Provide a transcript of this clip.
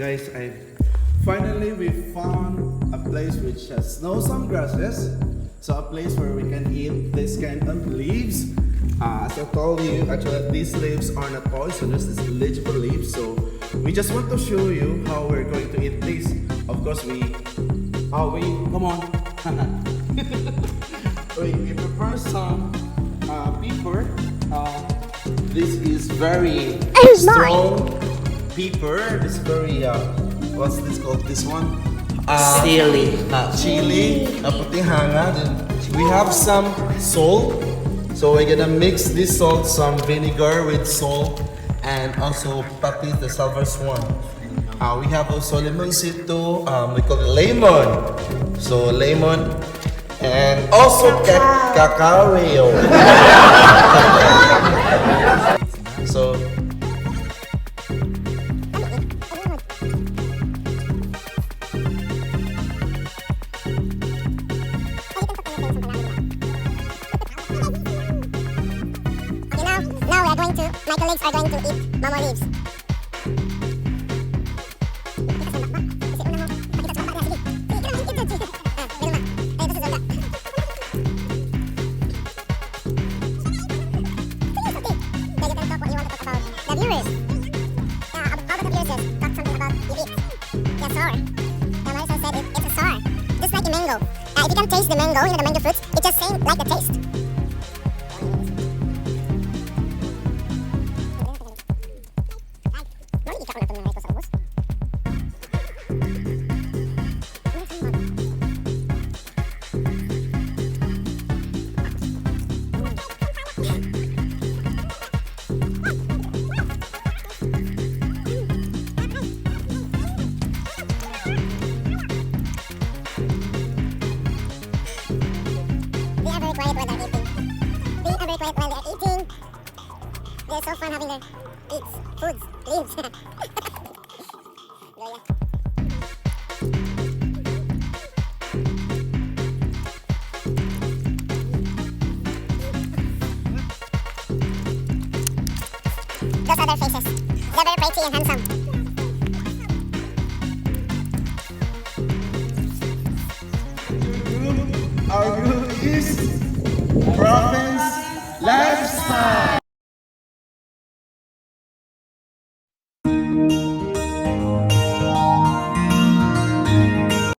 guys, finally we found a place which has some grasses. So a place where we can eat this kind of leaves. As I told you, actually these leaves are not poisonous, it's legible leaves. So we just want to show you how we're going to eat this. Of course come on. we prepare some pepper. This is very strong pepper. This very what's this called? This one? Chili. Chili. Puting hanga. Then we have some salt. So we're gonna mix this salt, some vinegar with salt, and also pati the silver swan. We have also limoncito. We call it lemon. So lemon. And also cacao. So my colleagues are going to eat maw-maw leaves. The viewers. How about the viewers talk something about you eat? Yeah, sour. Marisa said it's a sour. Just like a mango. If you can taste the mango, the mango fruits, it's just same like the taste. While they're eating, they're so fun having their foods, leaves. Go, yeah. Those are their faces. They're very pretty and handsome. Our group is Prophet